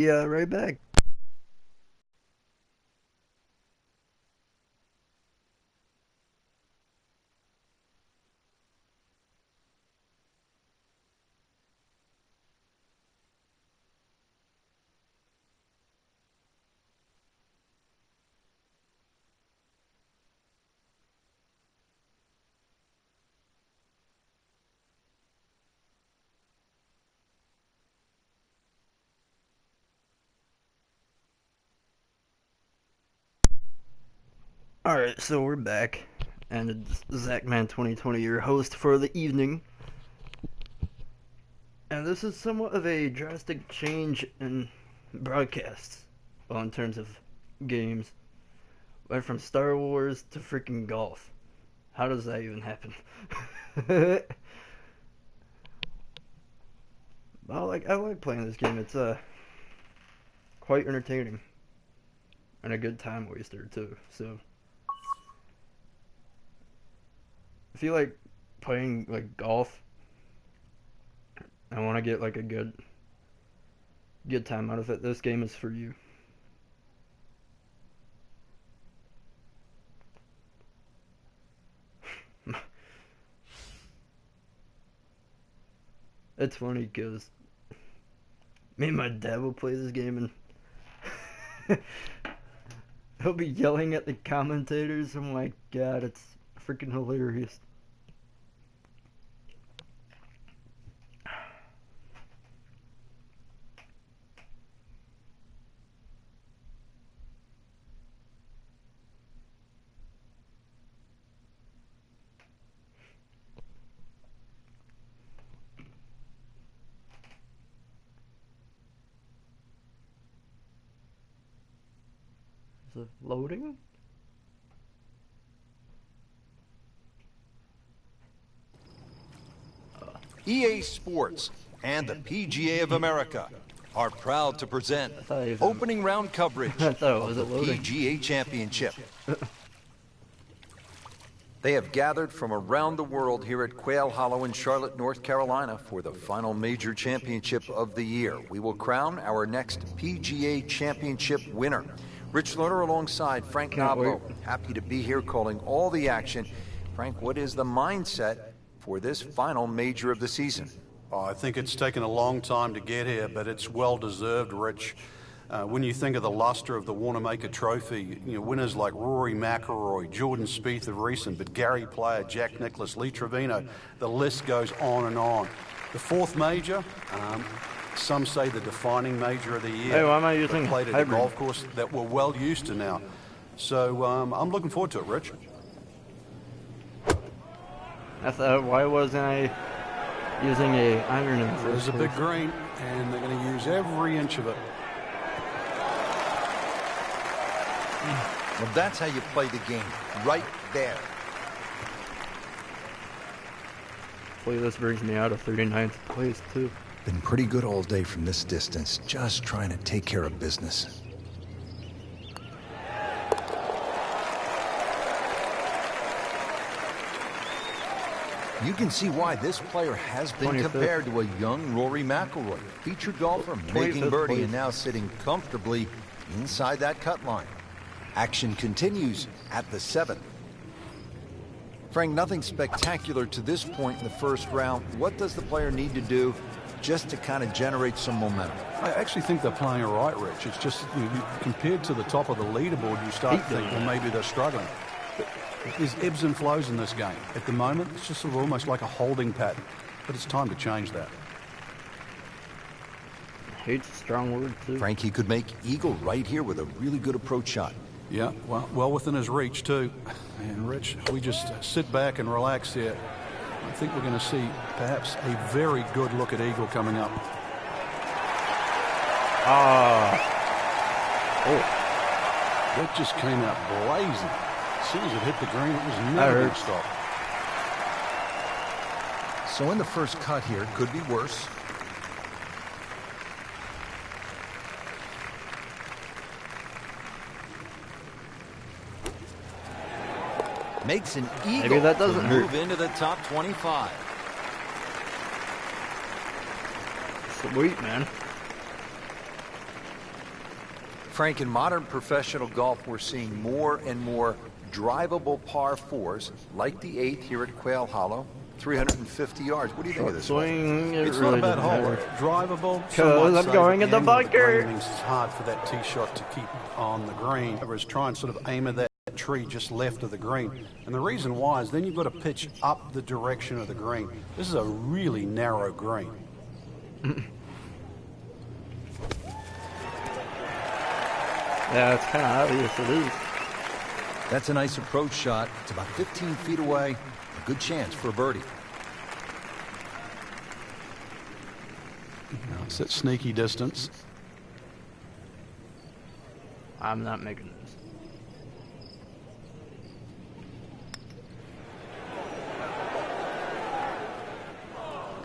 Yeah, right back. Alright, so we're back. And it's Zachman 2020, your host for the evening. And this is somewhat of a drastic change in broadcasts. Well, in terms of games. Went from Star Wars to freaking golf. How does that even happen? I like playing this game. It's quite entertaining. And a good time waster too, so if you like playing like golf and want to get like a good time out of it, this game is for you. It's funny because me and my dad will play this game and he'll be yelling at the commentators. Oh my god, it's freaking hilarious. Is it loading? EA Sports and the PGA of America are proud to present opening round coverage of the PGA Championship. They have gathered from around the world here at Quail Hollow in Charlotte, North Carolina for the final major championship of the year. We will crown our next PGA Championship winner. Rich Lerner alongside Frank Noblo. Happy to be here calling all the action. Frank, what is the mindset for this final major of the season? Oh, I think it's taken a long time to get here, but it's well-deserved, Rich. When you think of the luster of the Wanamaker Trophy, winners like Rory Mcilroy, Jordan Spieth of recent, but Gary Player, Jack Nicklaus, Lee Trevino, the list goes on and on. The fourth major, some say the defining major of the year. Hey, why am I using played at a golf course that we're well used to now. So I'm looking forward to it, Rich. I thought, why wasn't I using a iron in the first There's a big green, and they're going to use every inch of it. Well, that's how you play the game, right there. Hopefully this brings me out of 39th place, too. Been pretty good all day from this distance, just trying to take care of business. You can see why this player has been 25th. compared to a young Rory Mcilroy, featured golfer making birdie place. and now sitting comfortably inside that cut line. Action continues at the 7th. Frank, nothing spectacular to this point in the first round. What does the player need to do just to kind of generate some momentum? I actually think they're playing all right, Rich. It's just, compared to the top of the leaderboard, you start thinking, well, maybe they're struggling. But there's ebbs and flows in this game. At the moment, it's just sort of almost like a holding pattern. But it's time to change that. Hate's a strong word, too. Frank, he could make eagle right here with a really good approach shot. Yeah, well within his reach, too. And, Rich, we just sit back and relax here. I think we're going to see perhaps a very good look at eagle coming up. That just came out blazing. As soon as it hit the green, it was never going to stop. So in the first cut here, could be worse. Makes an eagle. Maybe that doesn't hurt. Move into the top 25. Sweet, man. Frank, in modern professional golf, we're seeing more and more drivable par fours, like the 8th here at Quail Hollow, 350 yards. What do you think of this one? Swing, It's really not a bad doesn't hole. matter. Drivable. Because I'm going in the bunker. Means it's hard for that tee shot to keep on the green. Whereas try and sort of aim at that tree just left of the green. And the reason why is then you've got to pitch up the direction of the green. This is a really narrow green. Yeah, it's kind of obvious it is. That's a nice approach shot. It's about 15 feet away. A good chance for a birdie. Now it's at sneaky distance. I'm not making this.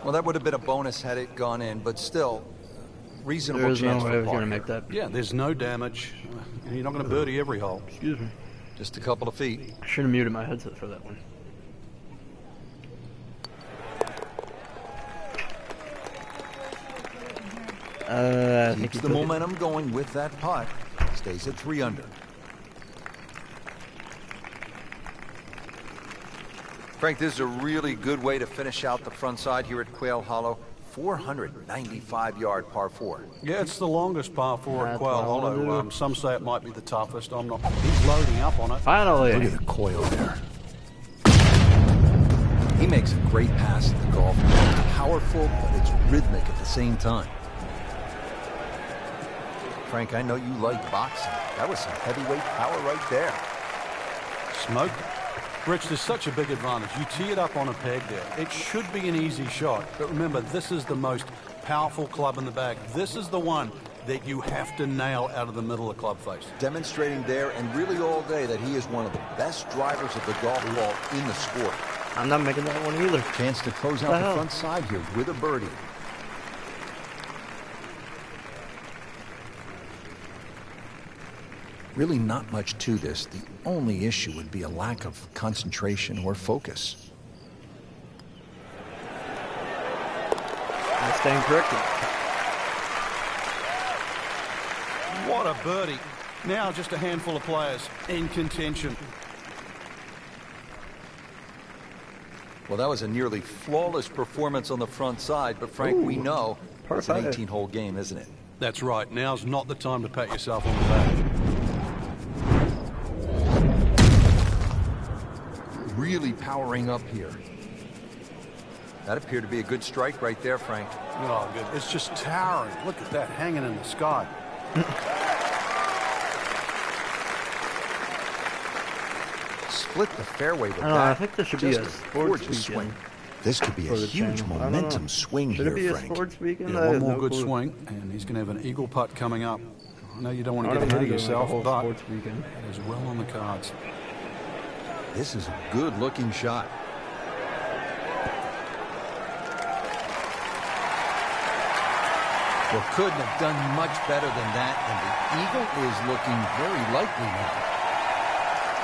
Well, that would have been a bonus had it gone in, but still, reasonable There's no chance way I for was par going to here. make that. Yeah, there's no damage. You're not going to birdie every hole. Excuse me. Just a couple of feet. I should have muted my headset for that one. I think Keeps he the took it. momentum going with that putt. Stays at 3 under. Frank, this is a really good way to finish out the front side here at Quail Hollow. 495-yard par 4. Yeah, it's the longest par 4 at That's Quail what I wanna Hollow. do. Some say it might be the toughest. I'm not. He's loading up on it. Finally. Look at the coil there. He makes a great pass at the golf. Powerful, but it's rhythmic at the same time. Frank, I know you like boxing. That was some heavyweight power right there. Smoke. Rich, there's such a big advantage. You tee it up on a peg there. It should be an easy shot. But remember, this is the most powerful club in the bag. This is the one that you have to nail out of the middle of club face. Demonstrating there and really all day that he is one of the best drivers of the golf ball in the sport. I'm not making that one either. Chance to close out the front side here with a birdie. Really not much to this. The only issue would be a lack of concentration or focus. I'm staying corrected. What a birdie. Now just a handful of players in contention. Well, that was a nearly flawless performance on the front side, but Frank, we know par it's an 5. 18-hole game, isn't it? That's right. Now's not the time to pat yourself on the back. Really powering up here. That appeared to be a good strike right there, Frank. Oh, good. It's just towering. Look at that hanging in the sky. Split the fairway with I don't know, that. I think this should be Just a sports gorgeous weekend swing. This could be a for the huge channel. I don't know. momentum swing Should it be here, a Frank. sports weekend? Yeah, I one have more no good clue. swing, and he's going to have an eagle putt coming up. I know you don't want I to get don't ahead of mind doing like a yourself, whole but sports weekend. it is well on the cards. This is a good-looking shot. Well, couldn't have done much better than that, and the eagle is looking very likely now.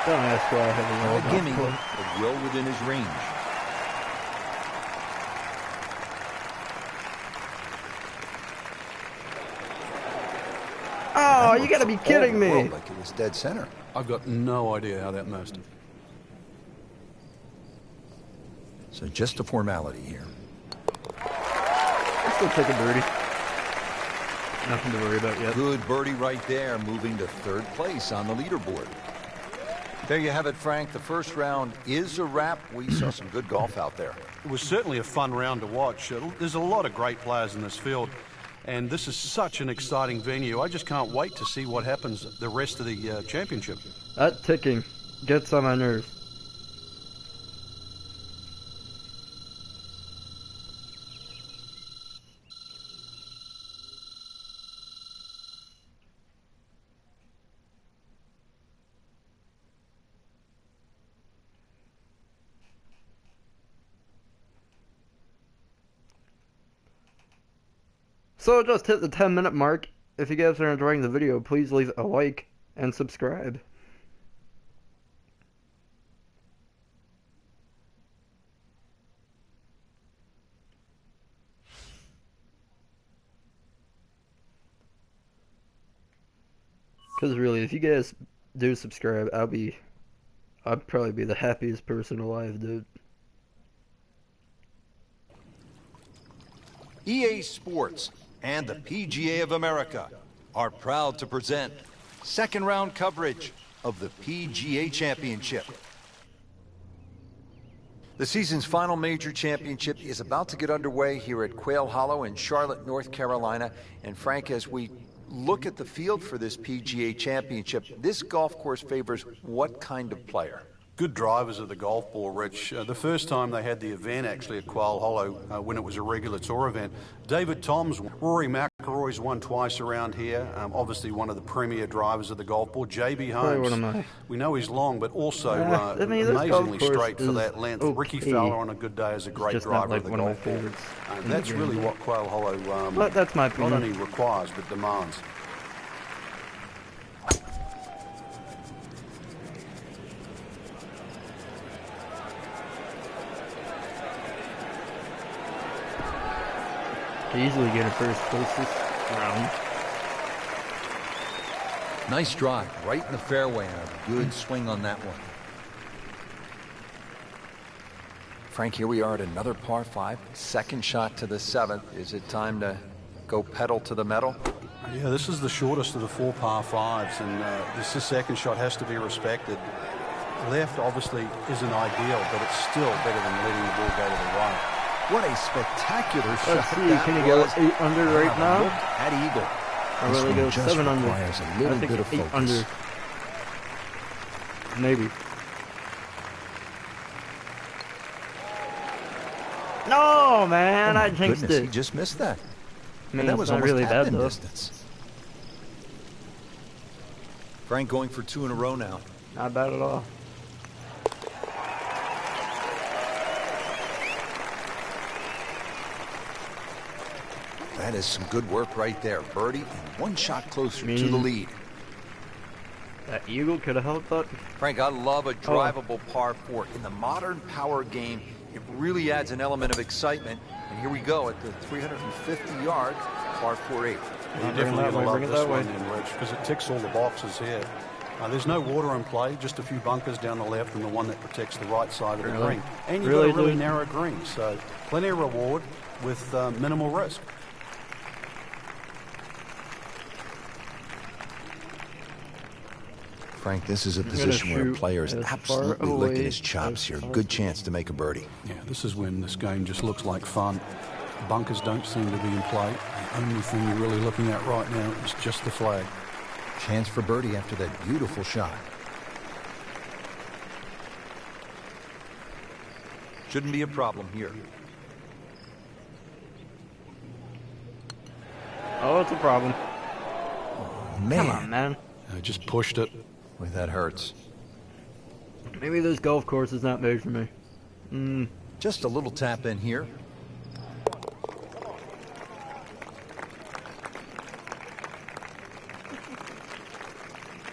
Don't ask why I have a Not a roll gimme, golf but well within his range. Oh, That you gotta be looks for all kidding the me. world like it was dead center. I've got no idea how that missed. So just a formality here. I'll still take a birdie. Nothing to worry about yet. Good birdie right there, moving to third place on the leaderboard. There you have it, Frank. The first round is a wrap. We saw some good golf out there. It was certainly a fun round to watch. There's a lot of great players in this field, and this is such an exciting venue. I just can't wait to see what happens the rest of the championship. That ticking gets on my nerves. So it just hit the 10-minute mark. If you guys are enjoying the video, please leave a like and subscribe. Because really, if you guys do subscribe, I'd probably be the happiest person alive, dude. EA Sports and the PGA of America are proud to present second round coverage of the PGA Championship. The season's final major championship is about to get underway here at Quail Hollow in Charlotte, North Carolina. And Frank, as we look at the field for this PGA Championship, this golf course favors what kind of player? Good drivers of the golf ball, Rich. The first time they had the event actually at Quail Hollow when it was a regular tour event, David Toms, Rory Mcilroy's won twice around here, obviously one of the premier drivers of the golf ball. JB Holmes, we know he's long, but also amazingly straight for that length. Okay. Ricky Fowler on a good day is a great driver of the golf ball. That's really what Quail Hollow that's my not only requires but demands. Easily get a first place this round. Nice drive, right in the fairway, and a good swing on that one. Frank, here we are at another par 5, second shot to the 7th. Is it time to go pedal to the metal? Yeah, this is the shortest of the 4 par 5s, and this second shot has to be respected. Left obviously isn't ideal, but it's still better than letting the ball go to the right. What a spectacular Let's shot see, that can you was. go 8 under right now? Look at Eagle. Or will he go 7 under? A little I think bit of 8 focus. under. Maybe. No, man, I jinxed Goodness, it. he just missed that. I mean, And that it's was not almost really bad, tap-in though. distance. Frank going for 2 in a row now. Not bad at all. That is some good work right there. Birdie and 1 shot closer to the lead. That eagle could have helped, but Frank, I love a drivable par 4. In the modern power game, it really adds an element of excitement. And here we go at the 350-yard par 4-8. You're definitely going to love this one then, Rich, because it ticks all the boxes here. There's no water in play, just a few bunkers down the left and the one that protects the right side of the green. And you've got a really narrow green, so plenty of reward with minimal risk. Frank, this is a position where a player is absolutely licking his chops here. Good chance to make a birdie. Yeah, this is when this game just looks like fun. Bunkers don't seem to be in play. The only thing you're really looking at right now is just the flag. Chance for birdie after that beautiful shot. Shouldn't be a problem here. oh, it's a problem. Oh, man. Come on, man. I just pushed it. Boy, that hurts. Maybe this golf course is not made for me. Just a little tap in here.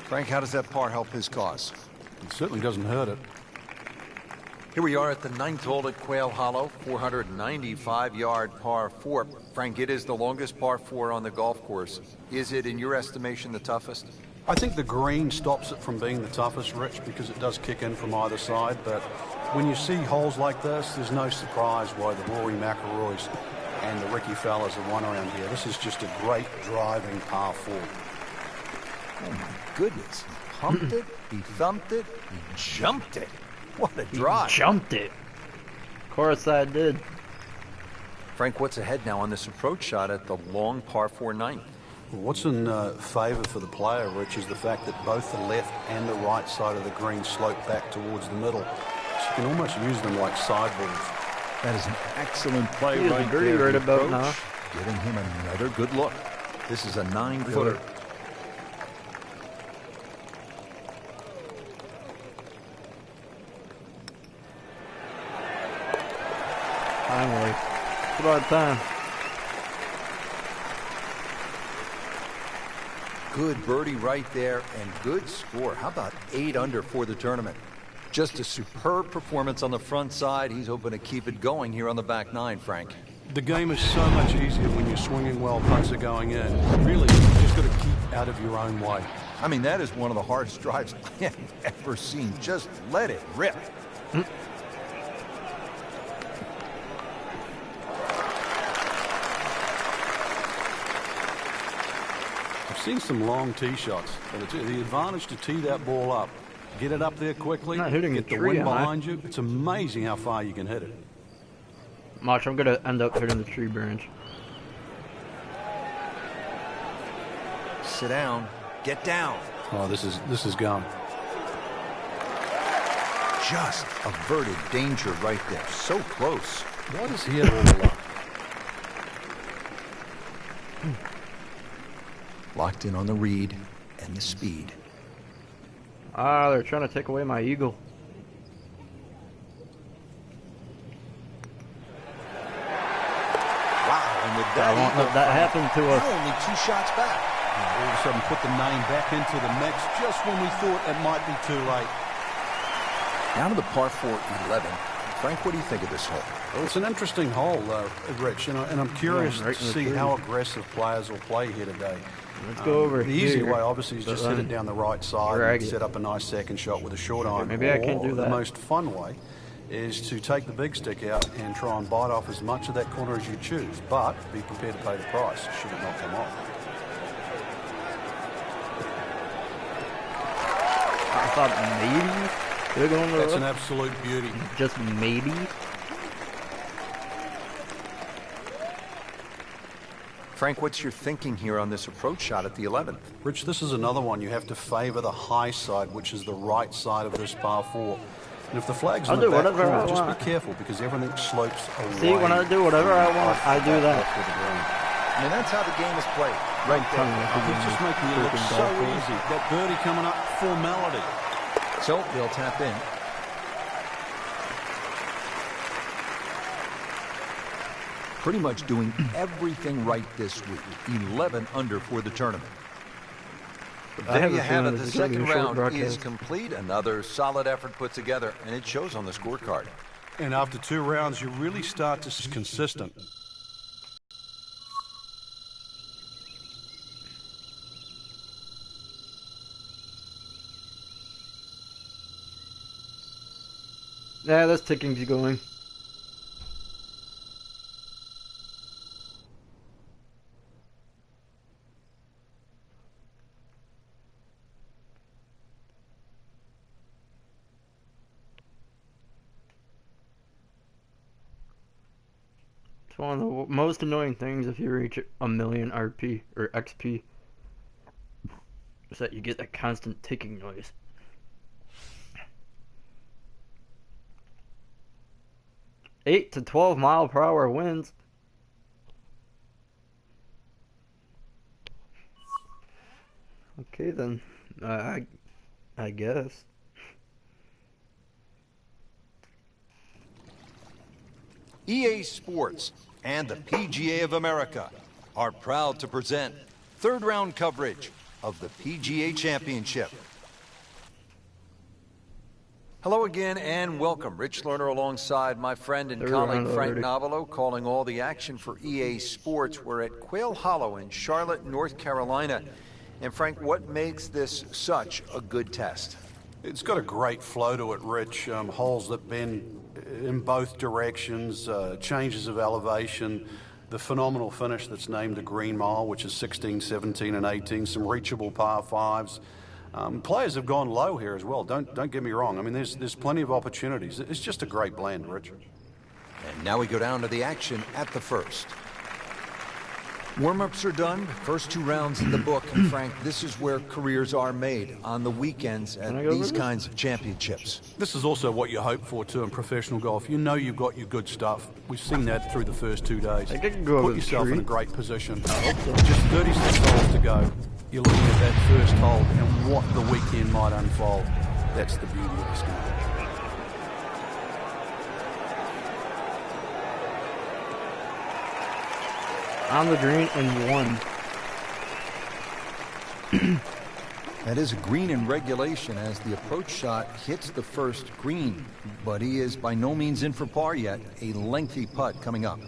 Frank, how does that par help his cause? It certainly doesn't hurt it. Here we are at the 9th hole at Quail Hollow, 495-yard par 4. Frank, it is the longest par 4 on the golf course. Is it, in your estimation, the toughest? I think the green stops it from being the toughest, Rich, because it does kick in from either side. But when you see holes like this, there's no surprise why the Rory Mcilroys and the Ricky Fowlers have won around here. This is just a great driving par 4. Oh, my goodness. He pumped it, he thumped it, he jumped it. What a drive. He jumped it. Of course I did. Frank, what's ahead now on this approach shot at the long par 4 9th? Well, what's in favour for the player, Rich, is the fact that both the left and the right side of the green slope back towards the middle. So you can almost use them like sideboards. That is an excellent play He right is very there. right The about approach, now. giving him another good look. This is a 9-footer. Finally. It's about time. Good birdie right there and good score. How about 8 under for the tournament? Just a superb performance on the front side. He's hoping to keep it going here on the back 9, Frank. The game is so much easier when you're swinging well, putts are going in. Really, you just got to keep out of your own way. I mean, that is one of the hardest drives I have ever seen. Just let it rip. I've seen some long tee shots, but it's the advantage to tee that ball up, get it up there quickly, Not hitting get the the tree, wind am I? behind you. It's amazing how far you can hit it. Watch, I'm gonna end up hitting the tree branch. Sit down. Get down. Oh, this is gone. Just averted danger right there. So close. What is he had all the luck? Locked in on the read and the speed. Ah, they're trying to take away my eagle. Wow, and with I that, won't let that happen to us. now only 2 shots back. All of a sudden put the name back into the mix just when we thought it might be too late. Down to the par 4 11. Frank, what do you think of this hole? Well, it's an interesting hole, Rich, and I'm curious right to in the see tree. how aggressive players will play here today. Let's go over The here. easy way, obviously, is but just hit then it down the right side drag and it. set up a nice second shot with a short iron. maybe I can't do Or the that. most fun way is to take the big stick out and try and bite off as much of that corner as you choose, but be prepared to pay the price should it not come off. I thought maybe they're going to That's an rough. absolute beauty. Just maybe. Frank, what's your thinking here on this approach shot at the 11th? Rich, this is another one. You have to favour the high side, which is the right side of this par 4. And if the flag's I'll in the do back whatever corner, I just want. be careful because everything slopes away. See, when I do whatever I want, I do that. Off to the green. I mean, that's how the game is played. Right Tell me there. if He's just making it look freaking so golf course. easy. That birdie coming up, formality. So they'll tap in. Pretty much doing everything right this week. 11 under for the tournament. I There have you a have feeling it. this The is gonna be second a short round broadcast. is complete. Another solid effort put together, and it shows on the scorecard. And after 2 rounds, you really start to see consistent. Yeah, this ticking's going. It's one of the most annoying things if you reach a million RP or XP. Is that you get that constant ticking noise. Eight to 12 mile per hour winds. Okay then, I guess. EA Sports and the PGA of America are proud to present third round coverage of the PGA Championship. Hello again and welcome. Rich Lerner alongside my friend and Third colleague round Frank already. Novelo calling all the action for EA Sports. We're at Quail Hollow in Charlotte, North Carolina. And Frank, what makes this such a good test? It's got a great flow to it, Rich. Holes that bend in both directions, changes of elevation, the phenomenal finish that's named the Green Mile, which is 16, 17, and 18, some reachable par 5s. Players have gone low here as well. Don't get me wrong. I mean, there's plenty of opportunities. It's just a great blend, Rich. And now we go down to the action at the first. Warm-ups are done. First 2 rounds in the book. And Frank, this is where careers are made on the weekends at I go these over this? kinds of championships. This is also what you hope for, too, in professional golf. You know you've got your good stuff. We've seen that through the first 2 days. I can go over Put the yourself in tree. a great position. Just 36 holes to go. You're looking at that first hole and what the weekend might unfold. That's the beauty of this game. On the green and one. That is a green in regulation as the approach shot hits the first green, but he is by no means in for par yet. A lengthy putt coming up.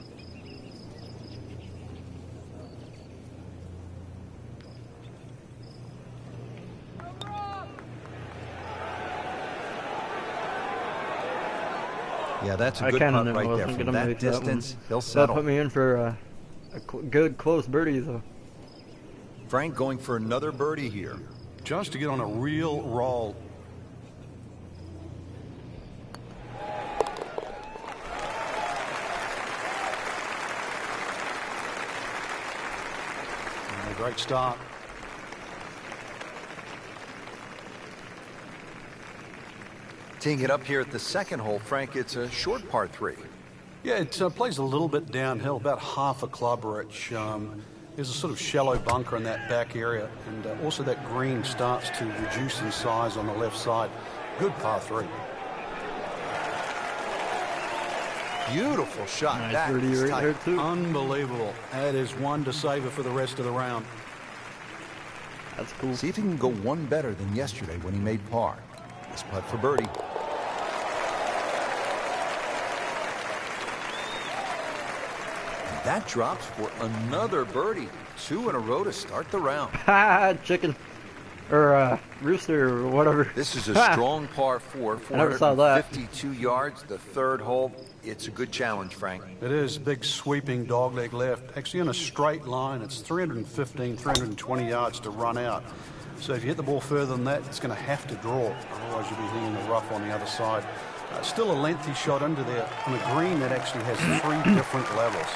Yeah, that's a I good kind of putt knew I right there. wasn't From going to that make that one. distance, he'll That settle. put me in for a good close birdie, though. Frank going for another birdie here. Just to get on a real roll. And a great start. Teeing it up here at the second hole, Frank, it's a short par 3. Yeah, it plays a little bit downhill, about half a club, Rich. There's a sort of shallow bunker in that back area, and also that green starts to reduce in size on the left side. Good par 3. Beautiful shot. Nice That birdie is right tight. there, too. Unbelievable. That is one to savor for the rest of the round. That's cool. See if he can go one better than yesterday when he made par. This putt for birdie. And that drops for another birdie. 2 in a row to start the round. Ha! Chicken. Or rooster or whatever. This is a strong par 4, I never saw that. 452 yards, the third hole. It's a good challenge, Frank. It is big sweeping dogleg left. Actually in a straight line, it's 315, 320 yards to run out. So if you hit the ball further than that, it's going to have to draw. Otherwise you'll be hitting the rough on the other side. Still a lengthy shot under there on a green that actually has 3 different levels.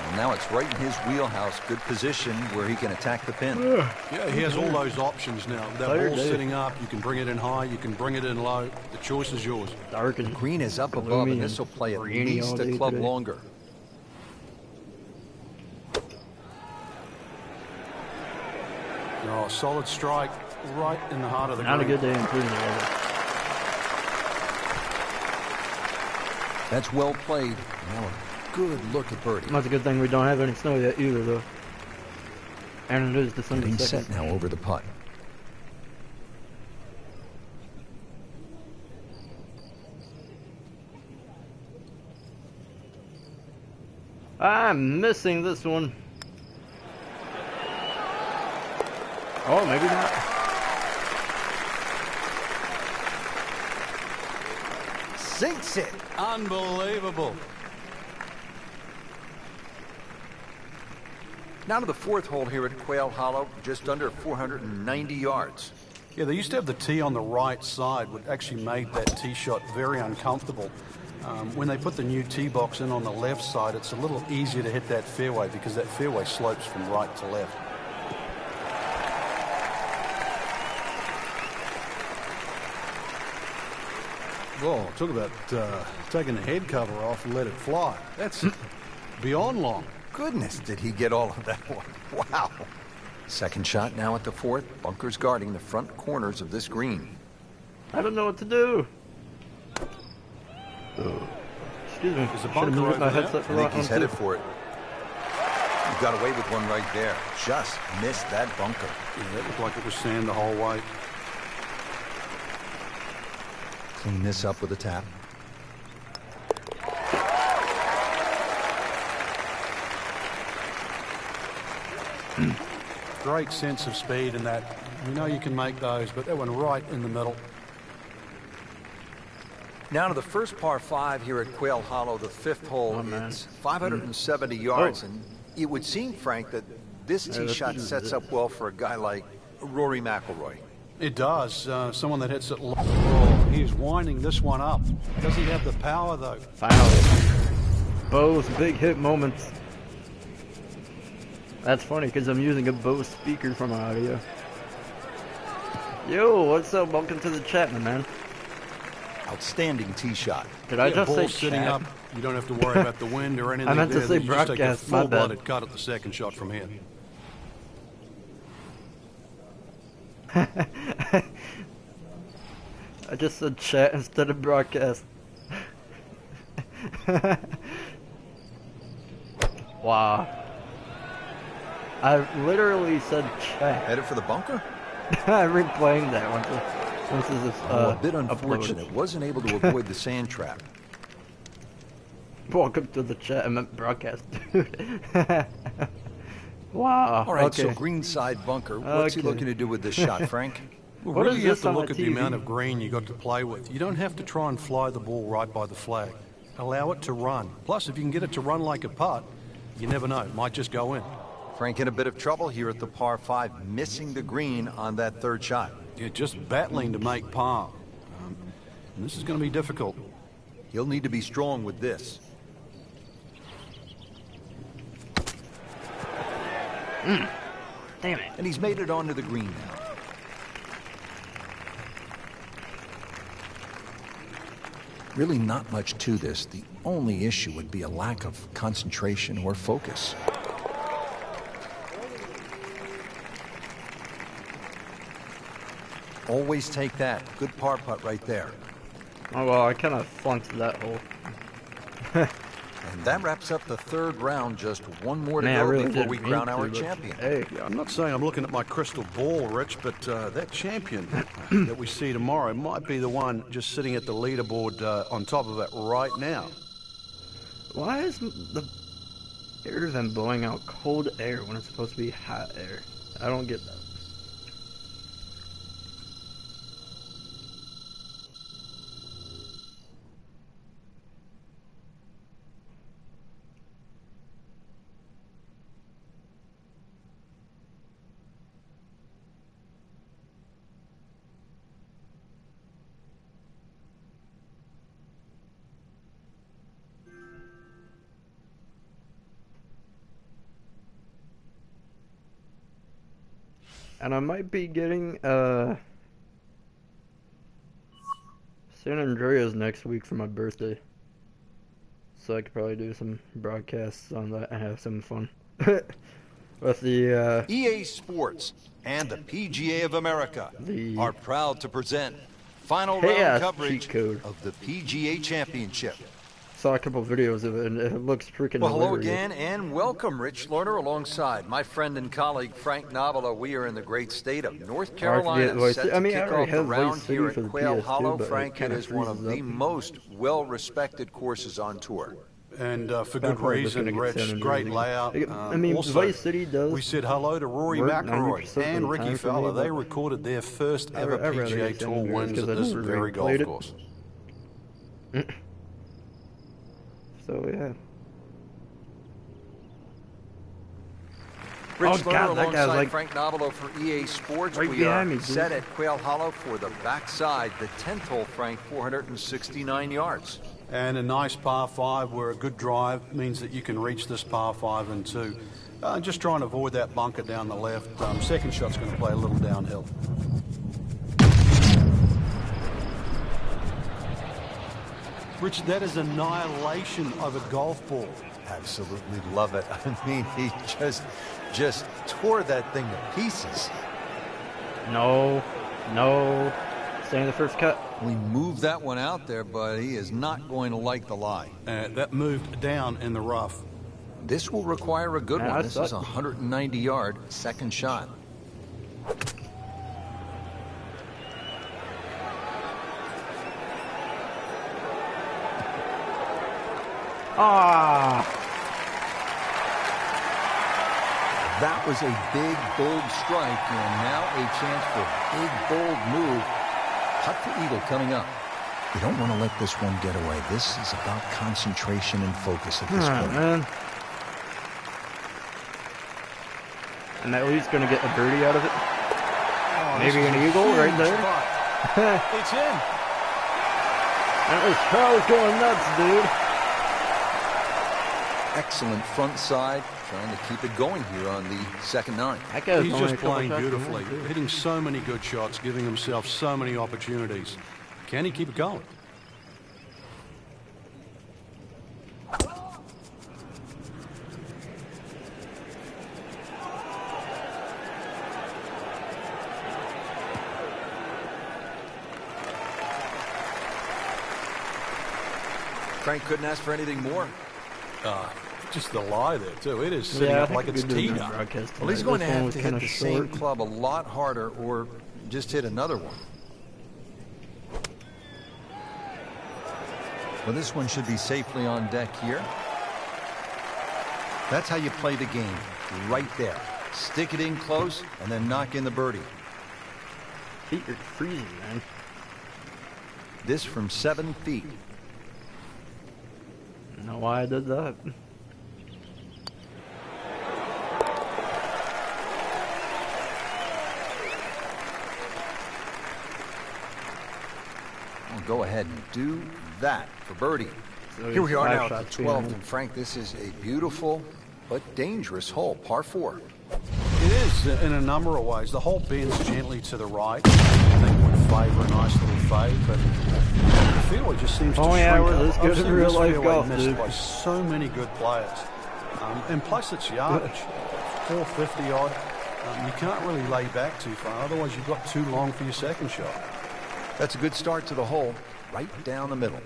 And now it's right in his wheelhouse. Good position where he can attack the pin. Yeah, he has all those options now. That Tired ball's day. sitting up. You can bring it in high. You can bring it in low. The choice is yours. Dark and Green is up above, gloomy and this will play at rainy all least a day club today. longer. Oh, solid strike right in the heart of the Not a green. good day including the weather. That's well played. Now a good look at birdie. That's a good thing we don't have any snow yet either, though. And it is December Getting 2nd. set now over the putt. I'm missing this one. Oh, maybe not. Sinks it. Unbelievable. Now to the fourth hole here at Quail Hollow, just under 490 yards. Yeah, they used to have the tee on the right side, which actually made that tee shot very uncomfortable. When they put the new tee box in on the left side, it's a little easier to hit that fairway because that fairway slopes from right to left. Whoa, talk about taking the head cover off and let it fly. That's beyond long. Goodness, did he get all of that one? Wow. Second shot now at the fourth. Bunkers guarding the front corners of this green. I don't know what to do. Excuse me. There's a Should have bunker moved over my there. headset I for think that he's one, headed too. for it. He got away with one right there. Just missed that bunker. Yeah, that looked like it was sand the whole way. Clean this up with a tap. Great sense of speed in that. You know you can make those, but that one right in the middle. Now to the first par 5 here at Quail Hollow, the fifth hole. Oh, man. It's 570 yards, Oh. and it would seem, Frank, that this tee that's shot what it sets is. up well for a guy like Rory Mcilroy. It does. Someone that hits it low. Oh, he's winding this one up. Does he have the power, though? Finally. Both big hit moments. That's funny because I'm using a Bose speaker for my audio. Yo, what's up? Welcome to the chat, my man. Outstanding tee shot. Did I Yeah, just say ball sitting chat? up. You don't have to worry about the wind or anything. I meant to there. say You just take a broadcast, my bad. full-blooded cut at the second shot from here. I just said chat instead of broadcast. Wow. I literally said chat. Headed for the bunker? I'm replaying that one. This is Oh, a bit uploaded. unfortunate. Wasn't able to avoid the sand trap. Welcome to the chat. I meant broadcast, dude. Wow. All right, okay. so green side bunker. What's he Okay. looking to do with this shot, Frank? Well, What really is you have this to on look the at the TV? amount of green you got to play with. You don't have to try and fly the ball right by the flag. Allow it to run. Plus, if you can get it to run like a putt, you never know. It might just go in. Frank in a bit of trouble here at the par 5, missing the green on that third shot. Yeah, just battling to make par. And this is going to be difficult. He'll need to be strong with this. Damn it. And he's made it onto the green now. Really not much to this. The only issue would be a lack of concentration or focus. Always take that. Good par putt right there. Oh, well, I kind of flunked that hole. And that wraps up the third round. Just one more to Man, I go really before didn't we mean crown to, our but champion. Hey. Yeah, I'm not saying I'm looking at my crystal ball, Rich, but that champion that we see tomorrow might be the one just sitting at the leaderboard on top of it right now. Why is the air then blowing out cold air when it's supposed to be hot air? I don't get that. And I might be getting San Andreas next week for my birthday. So I could probably do some broadcasts on that and have some fun. With the EA Sports and the PGA of America are proud to present final round coverage of the PGA Championship. Saw a couple videos of it and it looks freaking Well, hello hilarious. again and welcome, Rich Lerner, alongside my friend and colleague Frank Nobilo. We are in the great state of North Carolina, set to kick off the round here at Quail Hollow. Frank, it is one of the most well-respected courses on tour. And for good reason, Rich. Great layout. I mean, also, Vice City does. we said hello to Rory McIlroy and Ricky Fowler. They recorded their first ever PGA Tour wins at this very golf course. So, yeah. Rich Lerner God, that guy's alongside like Frank Nobilo for EA Sports. right We behind are me, dude. set at Quail Hollow for the backside, the 10th hole, Frank, 469 yards. And a nice par 5 where a good drive means that you can reach this par 5 and 2. Just try and avoid that bunker down the left. Second shot's going to play a little downhill. Rich, that is annihilation of a golf ball. Absolutely love it. I mean, he just tore that thing to pieces. No. Stay in the first cut. We moved that one out there, but he is not going to like the lie. That moved down in the rough. This will require a good Yeah, one. I This thought- is a 190-yard second shot. That was a big, bold strike, and now a chance for a big, bold move. Putt for eagle coming up. You don't want to let this one get away. This is about concentration and focus at this point. Man. And at least going to get a birdie out of it. Maybe an eagle right there. It's in. That was Charles going nuts, dude. Excellent front side, trying to keep it going here on the second 9. That guy's He's only just a couple playing shots beautifully, behind, too. hitting so many good shots, giving himself so many opportunities. Can he keep it going? Frank couldn't ask for anything more. Just the lie there, too. It is sitting up like it's teed up. Well, he's going to have to hit the same club a lot harder or just hit another one. Well, this one should be safely on deck here. That's how you play the game, right there. Stick it in close and then knock in the birdie. Feet are freezing, man. This from 7 feet. don't know why I did that. I'll go ahead and do that for birdie. So Here we are now five at shots the 12th, behind. and Frank, this is a beautiful but dangerous hole, par 4. It is in a number of ways. The hole bends gently to the right. I think would favour a nice little fade, but the fairway just seems to Oh, yeah, shrink we're up. this good I've in seen real this life fairway golf, missed dude. by so many good players. And plus it's yardage, 450 odd. You can't really lay back too far, otherwise you've got too long for your second shot. That's a good start to the hole, right down the middle.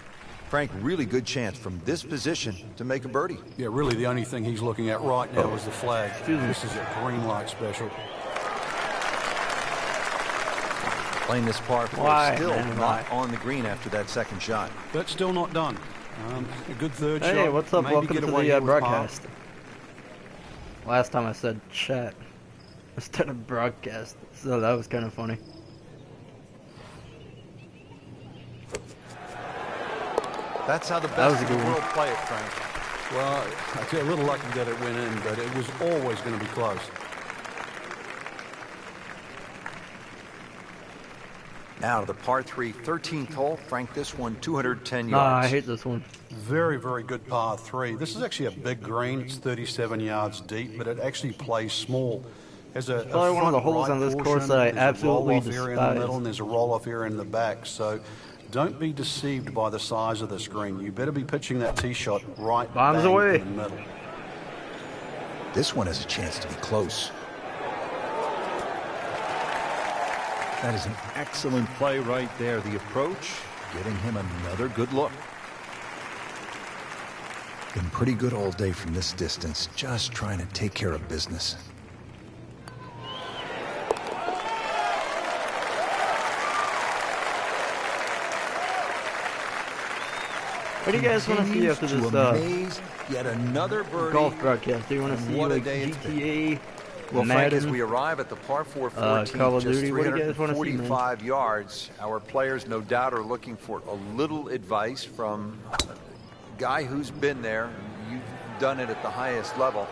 Frank, really good chance from this position to make a birdie. Yeah, really the only thing he's looking at right now is the flag. Excuse me. This is a green light special. Playing this par 4, Why, still man, not why? on the green after that second shot. But still not done. A good third shot. Hey, what's up? Maybe Welcome get to away the with par. broadcast. Last time I said chat instead of broadcast, so that was kind of funny. That's how the was best a of the good one. world play it, Frank. Well, I feel a little lucky that it went in, but it was always going to be close. Now to the par 3, 13th hole. Frank, this one 210 Nah, yards. I hate this one. Very, very good par 3. This is actually a big green. It's 37 yards deep, but it actually plays small. There's a probably one of the front holes right on this portion, course that I there's a absolutely roll-off area in the despise. middle, and there's a roll-off area in the back. So don't be deceived by the size of this green. You better be pitching that tee shot right Bombs bang away. in the middle. This one has a chance to be close. That is an excellent play right there. The approach, getting him another good look. Been pretty good all day from this distance, just trying to take care of business. What do you guys want to see after Continues this to amaze yet another birdie. golf broadcast? Do you want to And see what a like day it's been. GTA, Well, Frank, as Madden? we arrive at the par 4 14, Call of just Duty, what do you guys wanna see, man? 345 yards, our players no doubt are looking for a little advice from a guy who's been there. You've done it at the highest level.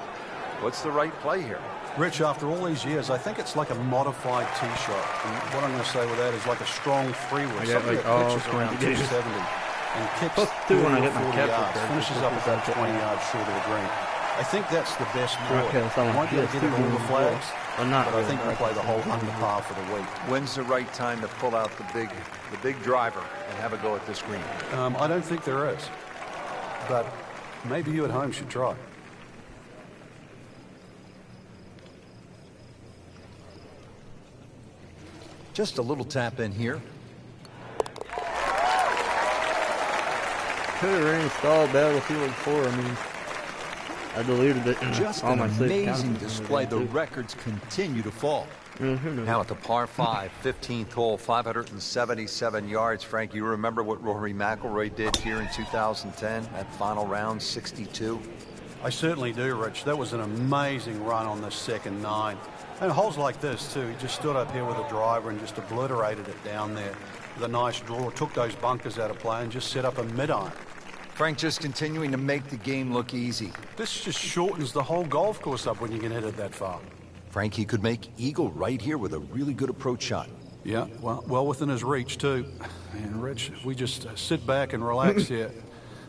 What's the right play here? Rich, after all these years, I think it's like a modified tee shot. And what I'm going to say with that is like a strong three wood. I got Something like, that pitches oh, around 20 gauges. 270 and kicks Plus 30 2 when I or hit my 40 capture yards, card, finishes so up about that's 20 it. yards short of the green. I think that's the best play. Broadcast on You won't be able to PS2 get it all the doing flags, well. Not but I really think we'll play the whole broadcast. under par for the week. When's the right time to pull out the big driver and have a go at this green? I don't think there is, but maybe you at home should try. Just a little tap in here. Could have reinstalled Battlefield 4. I mean, I deleted it. And Just all an my saved amazing content display. The too. records continue to fall. I mean, who knows? Now at the par 5, 15th hole, 577 yards. Frank, you remember what Rory Mcilroy did here in 2010, that final round, 62? I certainly do, Rich. That was an amazing run on the second 9. And holes like this, too. He just stood up here with a driver and just obliterated it down there with a nice draw. Took those bunkers out of play and just set up a mid-iron. Frank just continuing to make the game look easy. This just shortens the whole golf course up when you can hit it that far. Frank, he could make eagle right here with a really good approach shot. Yeah, well within his reach, too. And, Rich, if we just sit back and relax here,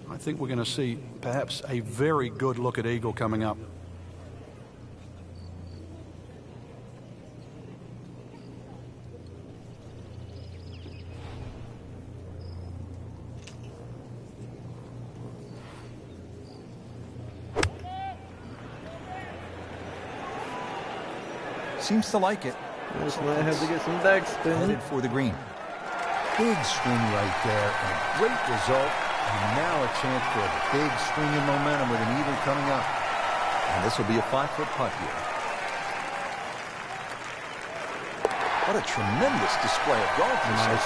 I think we're going to see perhaps a very good look at eagle coming up. Seems to like it. Just might have to get some backspin. Headed for the green. Big swing right there. A great result. And now a chance for a big swing in momentum with an eagle coming up. And this will be a 5-foot putt here. What a tremendous display of golf this is.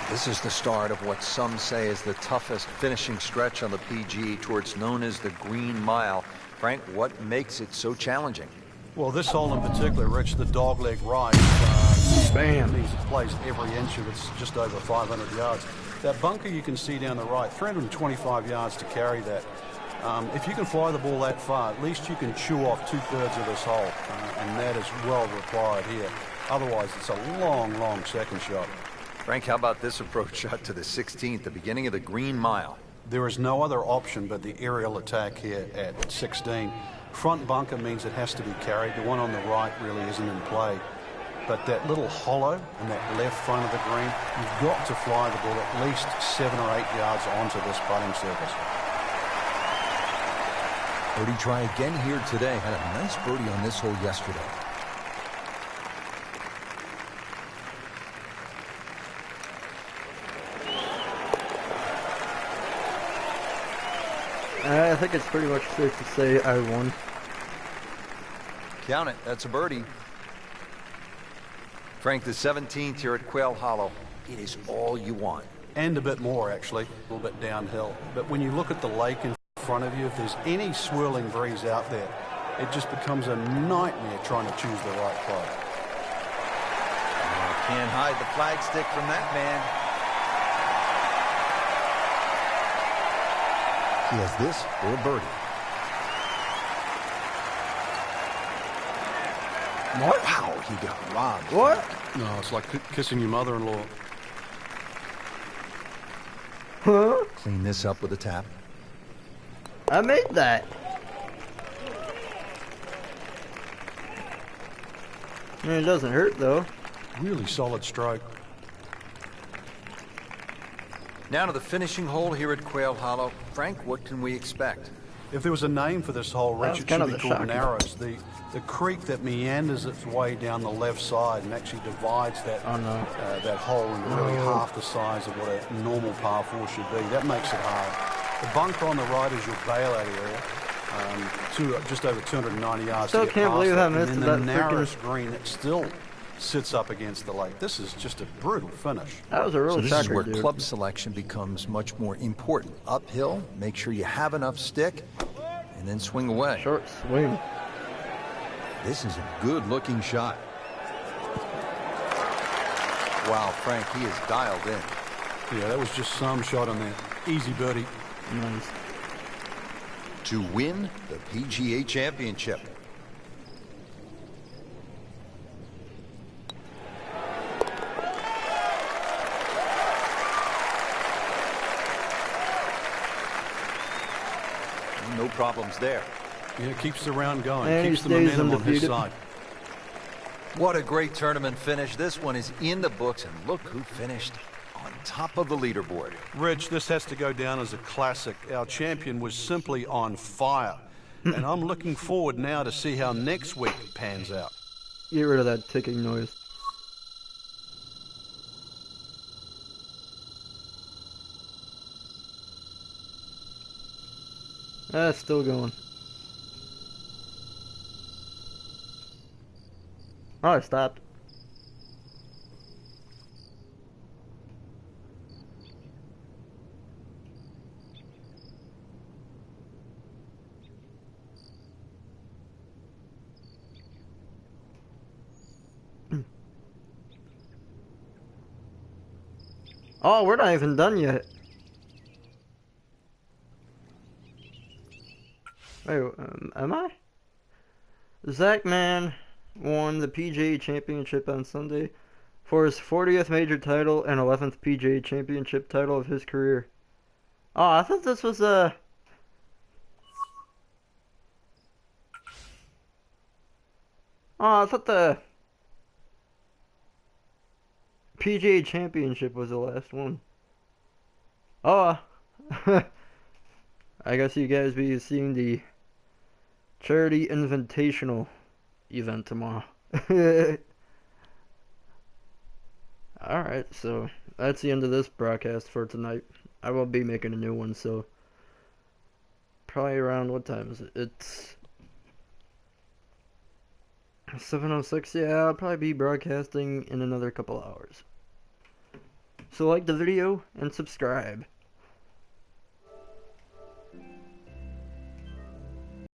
This is the start of what some say is the toughest finishing stretch on the PGA Tour. It's known as the Green Mile. Frank, what makes it so challenging? Well, this hole in particular, Rich, the dogleg right, Bam. means it plays every inch of it's just over 500 yards. That bunker you can see down the right, 325 yards to carry that. If you can fly the ball that far, at least you can chew off 2/3 of this hole, and that is well required here. Otherwise, it's a long, long second shot. Frank, how about this approach shot to the 16th, the beginning of the green mile? There is no other option but the aerial attack here at 16. Front bunker means it has to be carried. The one on the right really isn't in play. But that little hollow in that left front of the green, you've got to fly the ball at least 7 or 8 yards onto this putting surface. Birdie try again here today. Had a nice birdie on this hole yesterday. I think it's pretty much safe to say I won. Count it. That's a birdie. Frank, the 17th here at Quail Hollow. It is all you want. And a bit more, actually. A little bit downhill. But when you look at the lake in front of you, if there's any swirling breeze out there, it just becomes a nightmare trying to choose the right play. Oh, can't hide the flagstick from that man. He has this for a birdie. What? Wow, he got robbed. What? No, it's like kissing your mother-in-law. Huh? Clean this up with a tap. I made that. I mean, it doesn't hurt, though. Really solid stroke. Now to the finishing hole here at Quail Hollow. Frank, what can we expect? If there was a name for this hole, Rich, it should be called Narrows. The creek that meanders its way down the left side and actually divides that that hole into really half the size of what a normal par 4 should be. That makes it hard. The bunker on the right is your bailout area, just over 290 yards. Still can't believe I missed that. The narrowest green that still sits up against the lake. This is just a brutal finish. That was a real So this shocker, is where dude. club selection becomes much more important. Uphill, make sure you have enough stick, and then swing away. Short swing. This is a good-looking shot. Wow, Frank, he is dialed in. Yeah, that was just some shot on there. Easy birdie. Nice. To win the PGA Championship. No problems there. Yeah, it keeps the round going. And Keeps he the stays momentum on his undefeated. side. What a great tournament finish. This one is in the books, and look who finished on top of the leaderboard. Rich, this has to go down as a classic. Our champion was simply on fire. And I'm looking forward now to see how next week pans out. Get rid of that ticking noise. That's still going. Oh, I stopped. Oh, we're not even done yet. Wait, am I? Zach Mann won the PGA Championship on Sunday for his 40th major title and 11th PGA Championship title of his career. Oh, I thought this was a... Oh, I thought the PGA Championship was the last one. Oh, I guess you guys be seeing the Charity Invitational event tomorrow. Alright, so that's the end of this broadcast for tonight. I will be making a new one, so probably around, what time is it? It's 7:06. Yeah, I'll probably be broadcasting in another couple hours. So like the video and subscribe.